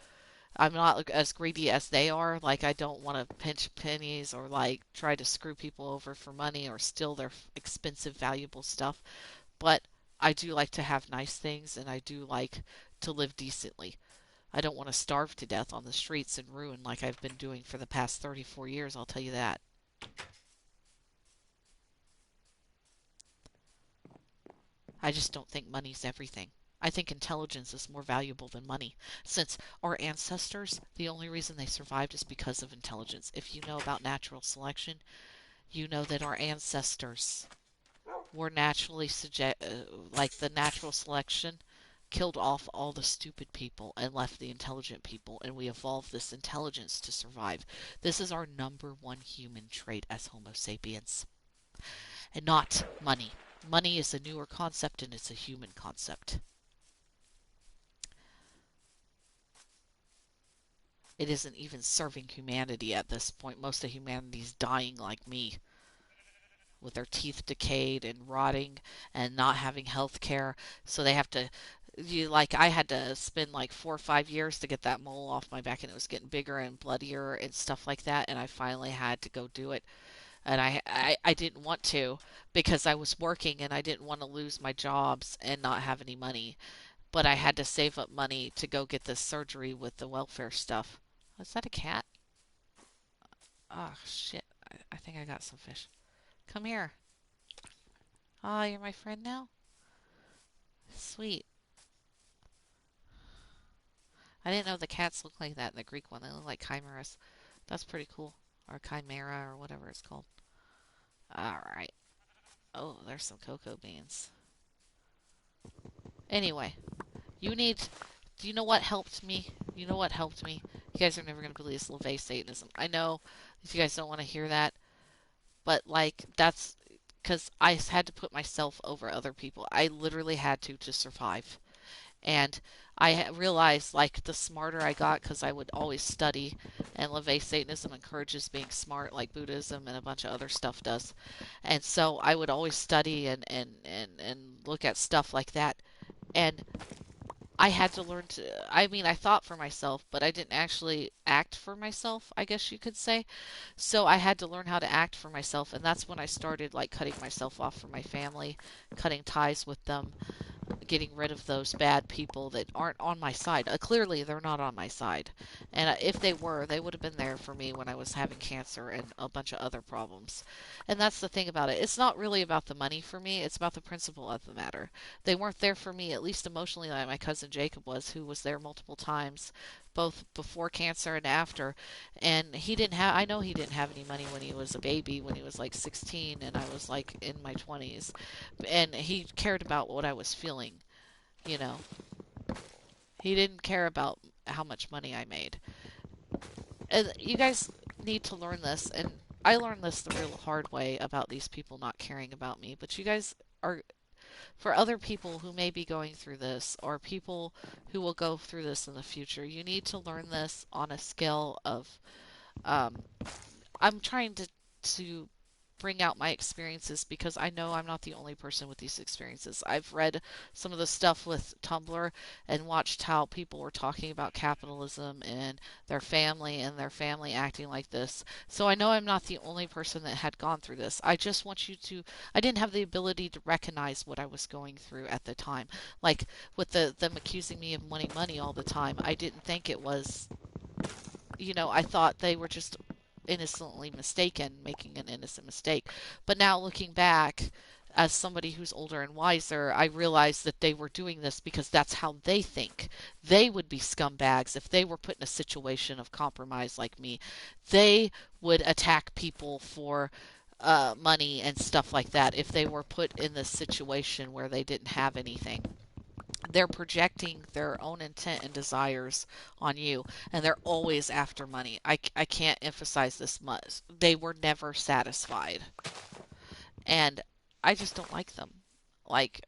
I'm not as greedy as they are. Like, I don't want to pinch pennies or like try to screw people over for money or steal their expensive, valuable stuff. But I do like to have nice things and I do like to live decently. I don't want to starve to death on the streets and ruin like I've been doing for the past 34 years, I'll tell you that. I just don't think money's everything. I think intelligence is more valuable than money. Since our ancestors, the only reason they survived is because of intelligence. If you know about natural selection, you know that our ancestors were naturally like the natural selection killed off all the stupid people and left the intelligent people, and we evolved this intelligence to survive. This is our number one human trait as Homo sapiens, and not money. Money is a newer concept and it's a human concept. It isn't even serving humanity at this point. Most of humanity's dying like me, with their teeth decayed and rotting and not having health care. So they have to, like, I had to spend like 4 or 5 years to get that mole off my back, and it was getting bigger and bloodier and stuff like that. And I finally had to go do it. And I didn't want to because I was working and I didn't want to lose my jobs and not have any money. But I had to save up money to go get this surgery with the welfare stuff. Is that a cat? Oh, shit. I think I got some fish. Come here. Oh, you're my friend now? Sweet. I didn't know the cats look like that in the Greek one. They look like chimeras. That's pretty cool. Or chimera or whatever it's called. Alright. Oh, there's some cocoa beans. Anyway, you need. Do you know what helped me? You know what helped me? You guys are never going to believe this LaVey Satanism. I know if you guys don't want to hear that, but like, that's because I had to put myself over other people. I literally had to survive. And I realized, like, the smarter I got, because I would always study, and LaVey Satanism encourages being smart, like Buddhism and a bunch of other stuff does. And so I would always study and look at stuff like that. And I had to learn to, I mean, I thought for myself, but I didn't actually act for myself, I guess you could say. So I had to learn how to act for myself, and that's when I started, like, cutting myself off from my family, cutting ties with them, getting rid of those bad people that aren't on my side. Clearly, they're not on my side. And if they were, they would have been there for me when I was having cancer and a bunch of other problems. And that's the thing about it. It's not really about the money for me. It's about the principle of the matter. They weren't there for me, at least emotionally, like my cousin Jacob was, who was there multiple times, both before cancer and after. And he didn't have, I know he didn't have any money when he was a baby, when he was like 16 and I was like in my 20s. And he cared about what I was feeling, you know. He didn't care about how much money I made. And you guys need to learn this, and I learned this the real hard way about these people not caring about me, but you guys are for other people who may be going through this or people who will go through this in the future. You need to learn this on a scale of um, I'm trying to bring out my experiences because I know I'm not the only person with these experiences. I've read some of the stuff with Tumblr and watched how people were talking about capitalism and their family acting like this. So I know I'm not the only person that had gone through this. I just want you to I didn't have the ability to recognize what I was going through at the time. Like with them accusing me of money all the time. I didn't think it was, I thought they were just innocently mistaken, making an innocent mistake. But now looking back, as somebody who's older and wiser, I realize that they were doing this because that's how they think. They would be scumbags if they were put in a situation of compromise like me. They would attack people for money and stuff like that if they were put in this situation where they didn't have anything. They're projecting their own intent and desires on you, and they're always after money. I can't emphasize this much. They were never satisfied, and I just don't like them. Like,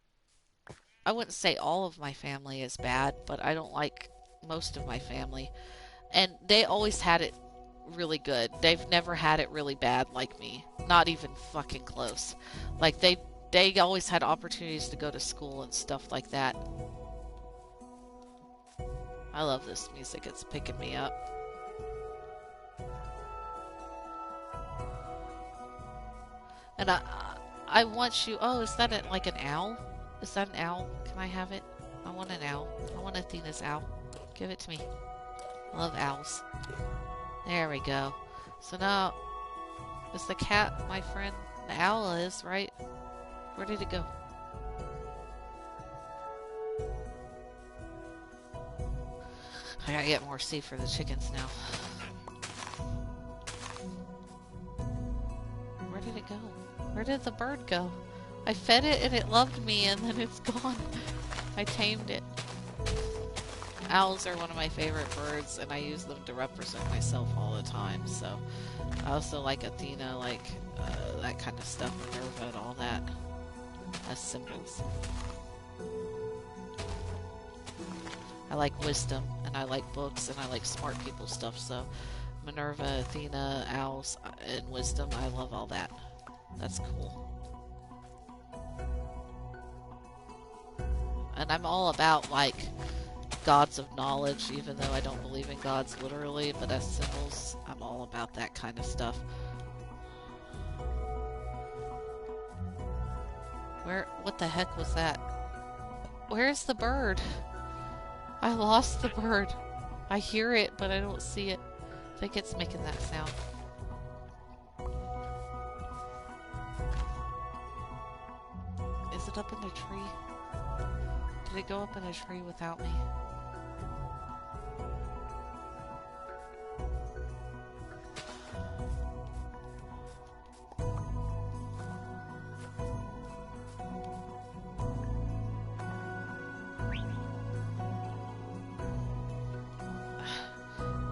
I wouldn't say all of my family is bad, but I don't like most of my family, and they always had it really good. They've never had it really bad like me, not even fucking close. Like, they always had opportunities to go to school and stuff like that. I love this music. It's picking me up. And I want you. Oh, is that like an owl? Is that an owl? Can I have it? I want an owl. I want Athena's owl. Give it to me. I love owls. There we go. So now, is the cat my friend? The owl is, right? Where did it go? I gotta get more seed for the chickens now. Where did it go? Where did the bird go? I fed it and it loved me and then it's gone. I tamed it. Owls are one of my favorite birds and I use them to represent myself all the time. So I also like Athena, like that kind of stuff, Minerva and all that as symbols. I like wisdom and I like books and I like smart people stuff. So Minerva, Athena, owls, and wisdom, I love all that. That's cool. And I'm all about, like, gods of knowledge, even though I don't believe in gods literally, but as symbols, I'm all about that kind of stuff. What the heck was that? Where's the bird? I lost the bird. I hear it, but I don't see it. I think it's making that sound. Is it up in the tree? Did it go up in a tree without me?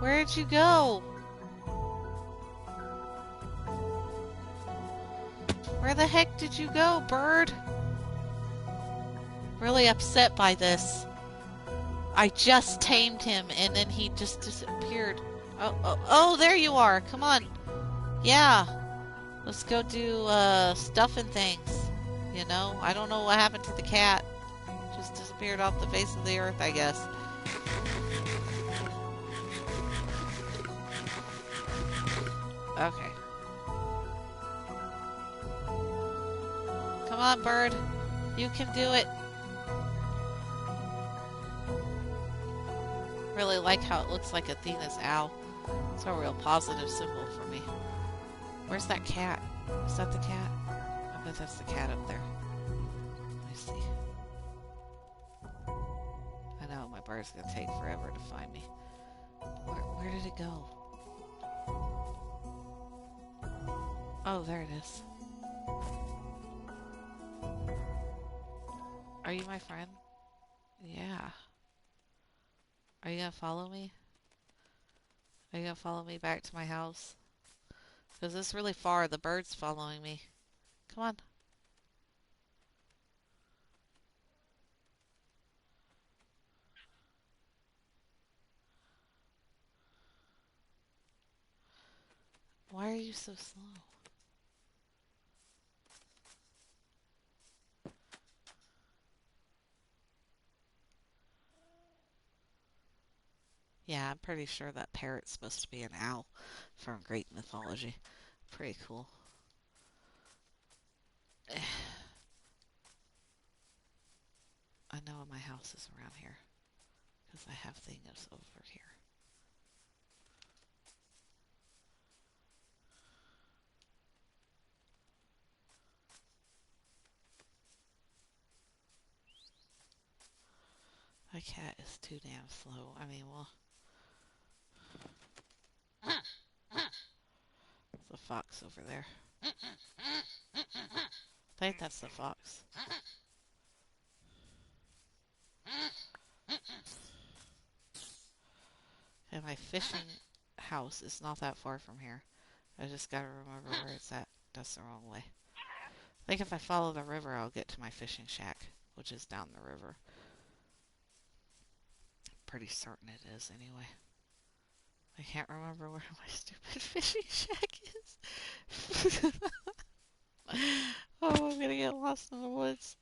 Where did you go? Where the heck did you go, bird? Really upset by this. I just tamed him and then he just disappeared. Oh, there you are. Come on. Yeah. Let's go do stuff and things. I don't know what happened to the cat. Just disappeared off the face of the earth, I guess. Okay. Come on, bird. You can do it. Really like how it looks like Athena's owl. It's a real positive symbol for me. Where's that cat? Is that the cat? I bet that's the cat up there. Let me see. I know, my bird's gonna take forever to find me. Where did it go? Oh, there it is. Are you my friend? Yeah. Are you gonna follow me? Are you gonna follow me back to my house? Because it's really far. The bird's following me. Come on. Why are you so slow? Yeah, I'm pretty sure that parrot's supposed to be an owl from Greek mythology. Pretty cool. I know my house is around here because I have things over here. My cat is too damn slow. I mean, well, there's a fox over there. I think that's the fox. And my fishing house is not that far from here. I just gotta remember where it's at. That's the wrong way. I think if I follow the river, I'll get to my fishing shack, which is down the river. Pretty certain it is, anyway. I can't remember where my stupid fishing shack is. Oh, I'm gonna get lost in the woods.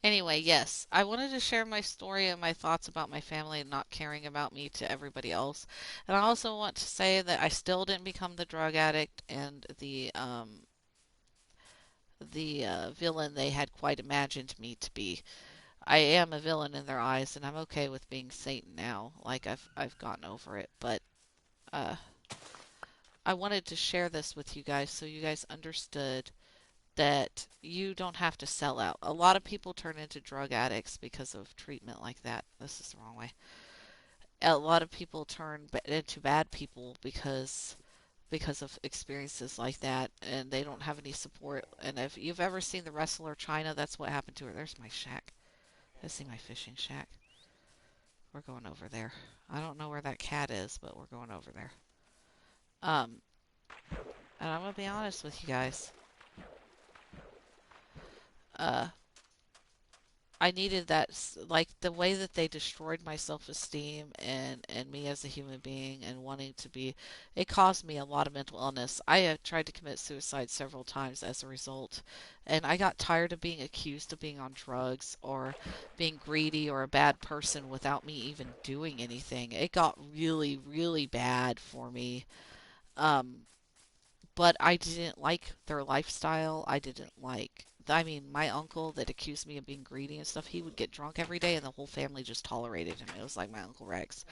Anyway, yes, I wanted to share my story and my thoughts about my family and not caring about me to everybody else. And I also want to say that I still didn't become the drug addict and the villain they had quite imagined me to be. I am a villain in their eyes, and I'm okay with being Satan now. Like I've gotten over it, but uh, I wanted to share this with you guys so you guys understood that you don't have to sell out. A lot of people turn into drug addicts because of treatment like that. This is the wrong way. A lot of people turn into bad people because of experiences like that, and they don't have any support. And if you've ever seen the wrestler China, that's what happened to her. There's my shack. I see my fishing shack. We're going over there. I don't know where that cat is, but we're going over there. And I'm gonna be honest with you guys. Uh, I needed that, like the way that they destroyed my self-esteem and me as a human being and wanting to be, it caused me a lot of mental illness. I have tried to commit suicide several times as a result, and I got tired of being accused of being on drugs or being greedy or a bad person without me even doing anything. It got really, really bad for me. Um, but I didn't like their lifestyle. I mean, my uncle that accused me of being greedy and stuff, he would get drunk every day and the whole family just tolerated him. It was like my Uncle Rex.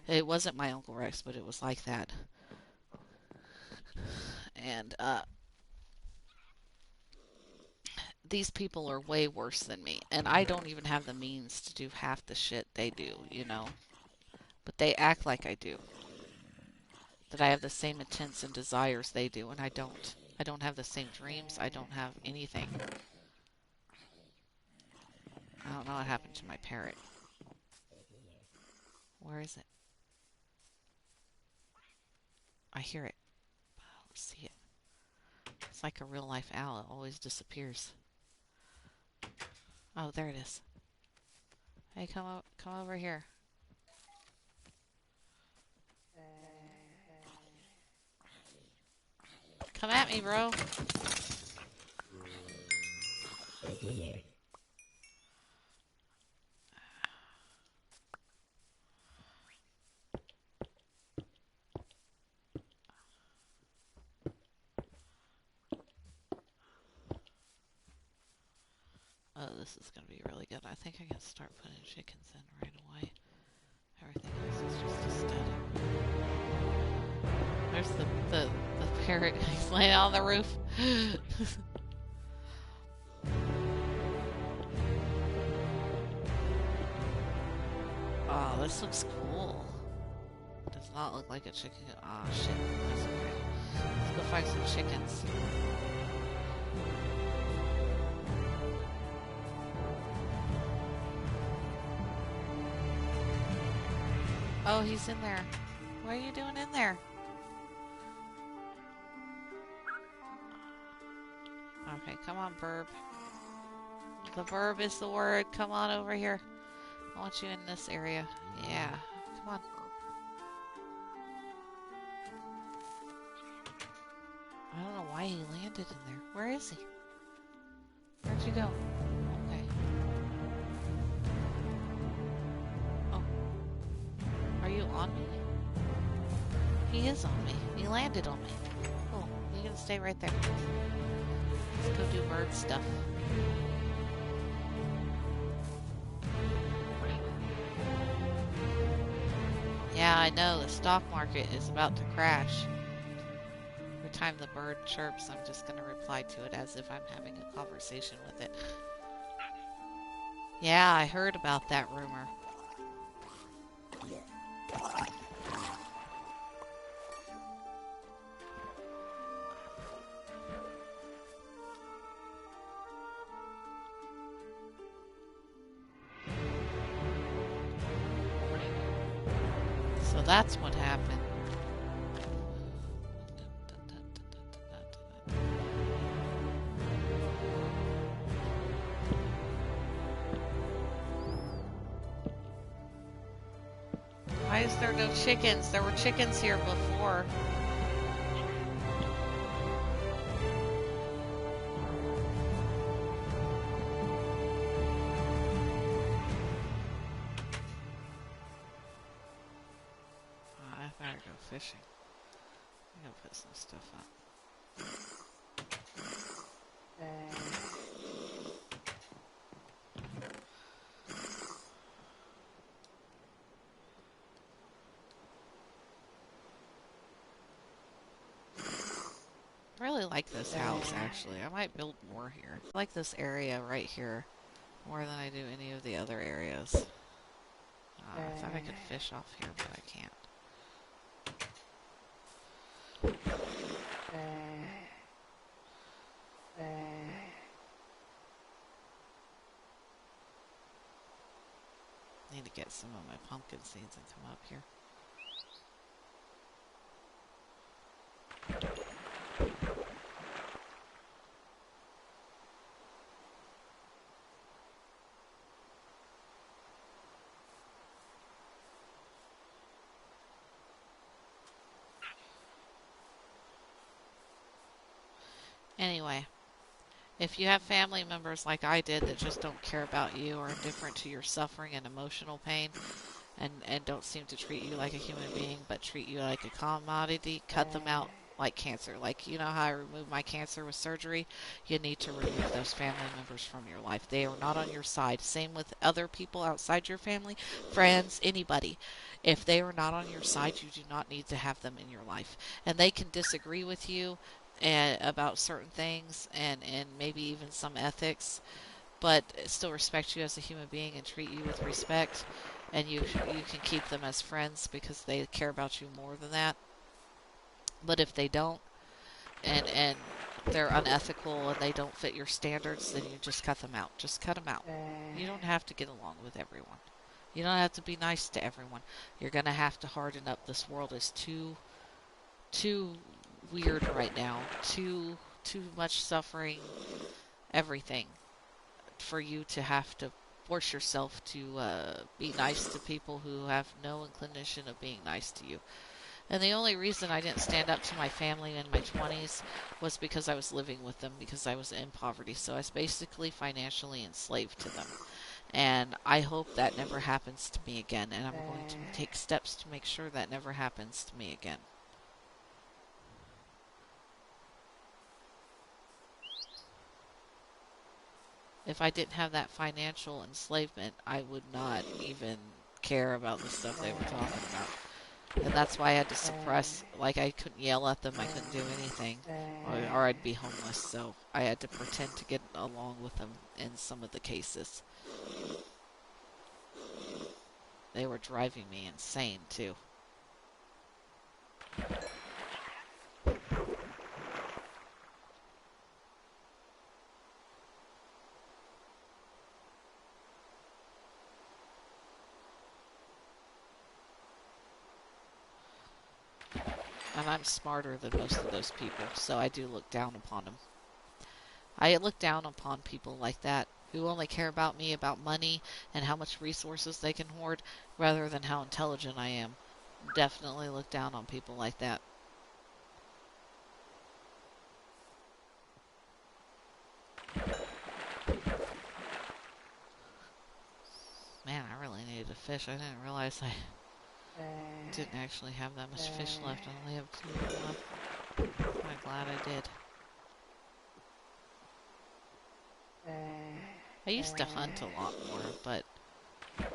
It wasn't my Uncle Rex, but it was like that. And these people are way worse than me. And I don't even have the means to do half the shit they do, you know? But they act like I do. That I have the same intents and desires they do, and I don't. I don't have the same dreams. I don't have anything. I don't know what happened to my parrot. Where is it? I hear it, but I don't see it. It's like a real life owl. It always disappears. Oh, there it is. Hey, come over here. Come at me, bro. Oh, this is gonna be really good. I think I can start putting chickens in right away. Everything else is just a stud. There's the parrot. He's laying on the roof. Oh, this looks cool. Does not look like a chicken. Oh shit. That's okay. Let's go find some chickens. Oh, he's in there. What are you doing in there? Okay, come on, burb. The burb is the word. Come on over here. I want you in this area. Yeah, come on. why he landed in there. Where is he? Where'd you go? Okay. Oh. Are you on me? He is on me. He landed on me. Cool. You can stay right there. Let's go do bird stuff. Yeah, I know. The stock market is about to crash. Every time the bird chirps, I'm just going to reply to it as if I'm having a conversation with it. Yeah, I heard about that rumor. So that's what happened. Why is there no chickens? There were chickens here before. I better go fishing. I'm gonna put some stuff up. I really like this house, actually. I might build more here. I like this area right here more than I do any of the other areas. I thought I could fish off here, but I can't. Need to get some of my pumpkin seeds and come up here. Anyway, if you have family members like I did that just don't care about you or indifferent to your suffering and emotional pain and don't seem to treat you like a human being but treat you like a commodity, cut them out like cancer. Like, you know how I removed my cancer with surgery? You need to remove those family members from your life. They are not on your side. Same with other people outside your family, friends, anybody. If they are not on your side, you do not need to have them in your life. And they can disagree with you and about certain things and maybe even some ethics, but still respect you as a human being and treat you with respect, and you can keep them as friends because they care about you more than that. But if they don't and they're unethical and they don't fit your standards, then you just cut them out. Just cut them out. You don't have to get along with everyone. You don't have to be nice to everyone. You're going to have to harden up. This world is too weird right now. Too much suffering, everything, for you to have to force yourself to be nice to people who have no inclination of being nice to you. And the only reason I didn't stand up to my family in my 20s was because I was living with them, because I was in poverty. So I was basically financially enslaved to them. And I hope that never happens to me again. And I'm going to take steps to make sure that never happens to me again. If I didn't have that financial enslavement, I would not even care about the stuff they were talking about. And that's why I had to suppress, like I couldn't yell at them, I couldn't do anything, or I'd be homeless. So I had to pretend to get along with them in some of the cases. They were driving me insane too. And I'm smarter than most of those people, so I do look down upon them. I look down upon people like that, who only care about me, about money, and how much resources they can hoard, rather than how intelligent I am. Definitely look down on people like that. fish. I didn't realize I didn't actually have that much fish left. I only have 2 left. I'm glad I did. I used to hunt a lot more, but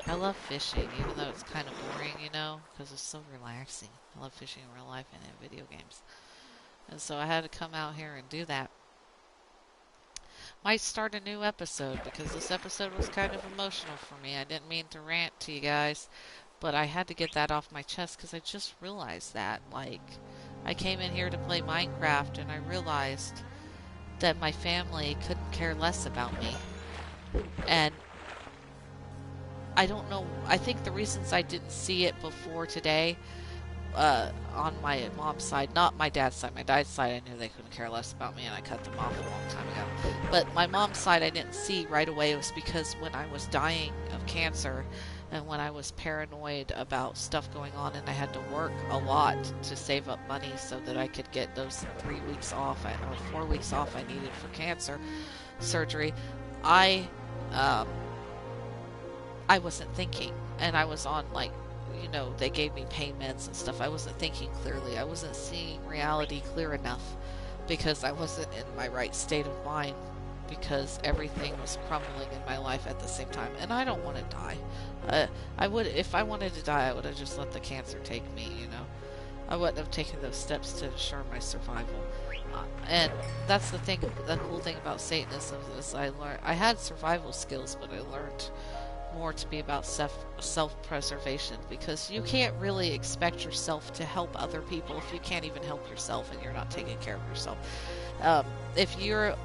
I love fishing, even though it's kind of boring, you know, because it's so relaxing. I love fishing in real life and in video games. And so I had to come out here and do that. Might start a new episode, because this episode was kind of emotional for me. I didn't mean to rant to you guys, but I had to get that off my chest, because I just realized that, like, I came in here to play Minecraft, and I realized that my family couldn't care less about me. And I don't know, I think the reasons I didn't see it before today, on my mom's side, not my dad's side. My dad's side, I knew they couldn't care less about me, and I cut them off a long time ago. But my mom's side, I didn't see right away. It was because when I was dying of cancer, and when I was paranoid about stuff going on, and I had to work a lot to save up money so that I could get those 3 weeks off, or 4 weeks off I needed for cancer surgery, I wasn't thinking, and I was on, like, you know, they gave me pain meds and stuff. I wasn't thinking clearly. I wasn't seeing reality clear enough, because I wasn't in my right state of mind, because everything was crumbling in my life at the same time. And I don't want to die. I would, if I wanted to die, I would have just let the cancer take me, you know. I wouldn't have taken those steps to ensure my survival. And that's the thing, the cool thing about Satanism is I had survival skills, but I learned more to be about self-preservation, because you can't really expect yourself to help other people if you can't even help yourself and you're not taking care of yourself. If you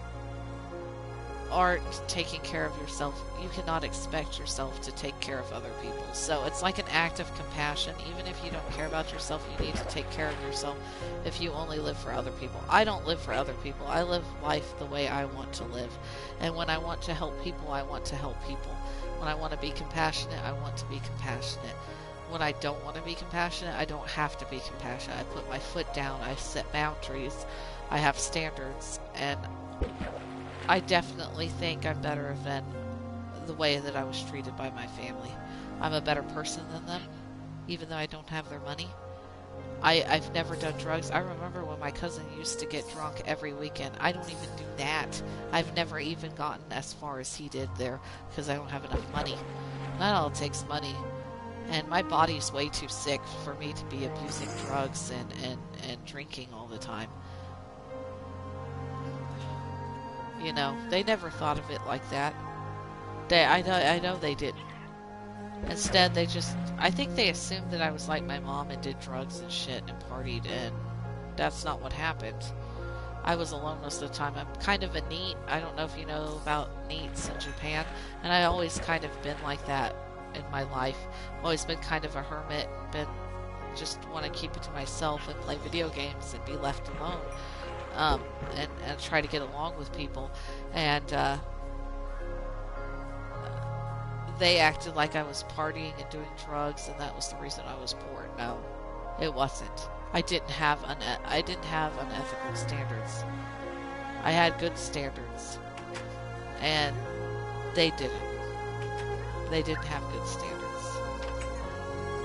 aren't taking care of yourself, you cannot expect yourself to take care of other people. So it's like an act of compassion. Even if you don't care about yourself, you need to take care of yourself if you only live for other people. I don't live for other people. I live life the way I want to live. And when I want to help people, I want to help people. When I want to be compassionate, I want to be compassionate. When I don't want to be compassionate, I don't have to be compassionate. I put my foot down, I set boundaries, I have standards, and I definitely think I'm better than the way that I was treated by my family. I'm a better person than them, even though I don't have their money. I've never done drugs. I remember when my cousin used to get drunk every weekend. I don't even do that. I've never even gotten as far as he did there, because I don't have enough money. That all takes money. And my body's way too sick for me to be abusing drugs and drinking all the time. You know, they never thought of it like that. I know they didn't. Instead, I think they assumed that I was like my mom and did drugs and shit and partied, and that's not what happened. I was alone most of the time. I'm kind of a neat. I don't know if you know about neats in Japan, and I always kind of been like that in my life. Always been kind of a hermit, just want to keep it to myself and play video games and be left alone, and try to get along with people. And they acted like I was partying and doing drugs, and that was the reason I was poor. No, it wasn't. I didn't have unethical standards. I had good standards, and they didn't. They didn't have good standards.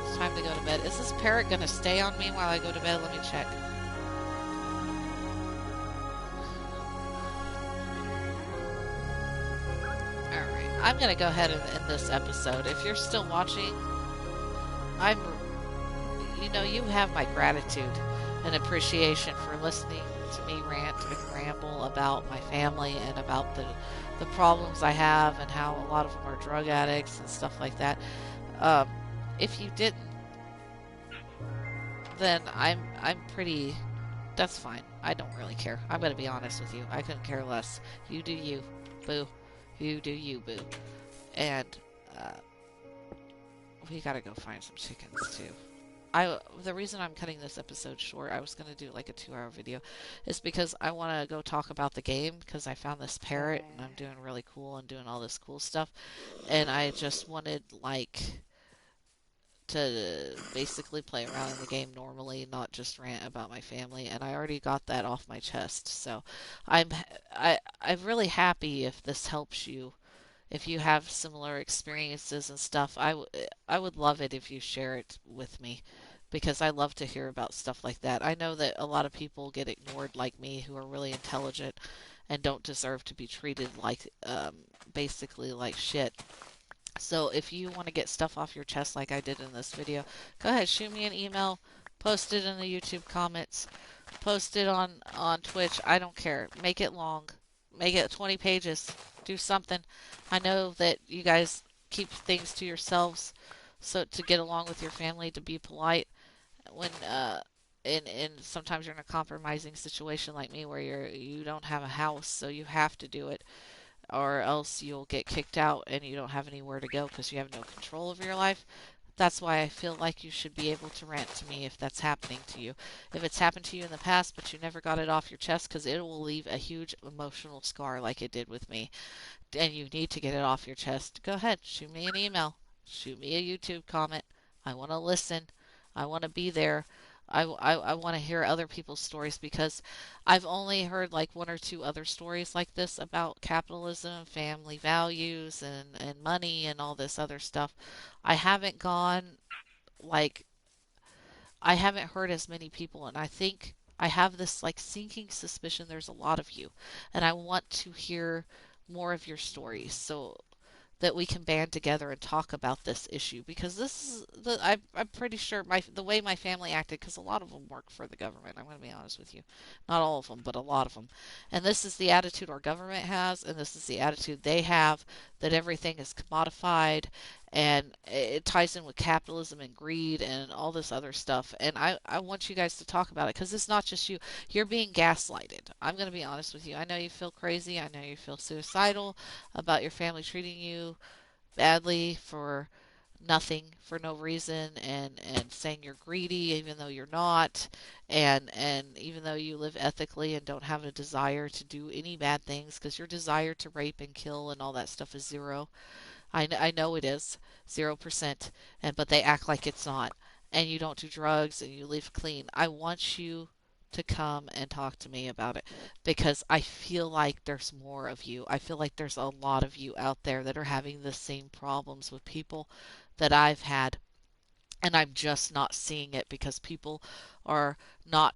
It's time to go to bed. Is this parrot gonna stay on me while I go to bed? Let me check. Alright, I'm gonna go ahead and end this episode. If you're still watching, you have my gratitude and appreciation for listening to me rant and ramble about my family and about the problems I have and how a lot of them are drug addicts and stuff like that. If you didn't, then I'm pretty, that's fine. I don't really care. I'm gonna be honest with you. I couldn't care less. You do you, boo. You do you, boo. And we gotta go find some chickens too. The reason I'm cutting this episode short, I was going to do like a 2-hour video, is because I want to go talk about the game, because I found this parrot and I'm doing really cool and doing all this cool stuff, and I just wanted to basically play around in the game normally, not just rant about my family, and I already got that off my chest. So I'm really happy if this helps you if you have similar experiences and stuff, I would love it if you share it with me because I love to hear about stuff like that. I know that a lot of people get ignored like me who are really intelligent and don't deserve to be treated like basically like shit. So if you want to get stuff off your chest like I did in this video, go ahead, shoot me an email, post it in the YouTube comments, post it on Twitch. I don't care. Make it long. Make it 20 pages. Do something. I know that you guys keep things to yourselves so to get along with your family, to be polite when and sometimes you're in a compromising situation like me where you don't have a house, so you have to do it or else you'll get kicked out and you don't have anywhere to go because you have no control over your life. That's why I feel like you should be able to rant to me if that's happening to you. If it's happened to you in the past but you never got it off your chest, because it will leave a huge emotional scar like it did with me, and you need to get it off your chest, go ahead, shoot me an email, shoot me a YouTube comment. I want to listen. I want to be there. I want to hear other people's stories because I've only heard like one or two other stories like this about capitalism, family values, and money and all this other stuff. I haven't gone like I haven't heard as many people, and I think I have this like sinking suspicion there's a lot of you, and I want to hear more of your stories so that we can band together and talk about this issue because this is I'm pretty sure the way my family acted, because a lot of them work for the government. I'm going to be honest with you, not all of them but a lot of them, and this is the attitude our government has, and this is the attitude they have, that everything is commodified, and it ties in with capitalism and greed and all this other stuff. And I want you guys to talk about it because it's not just you. You're being gaslighted. I'm going to be honest with you. I know you feel crazy. I know you feel suicidal about your family treating you badly for nothing, for no reason, and saying you're greedy even though you're not, and even though you live ethically and don't have a desire to do any bad things, because your desire to rape and kill and all that stuff is zero. I know it is 0%, and but they act like it's not. And you don't do drugs and you live clean. I want you to come and talk to me about it because I feel like there's more of you. I feel like there's a lot of you out there that are having the same problems with people that I've had, and I'm just not seeing it because people are not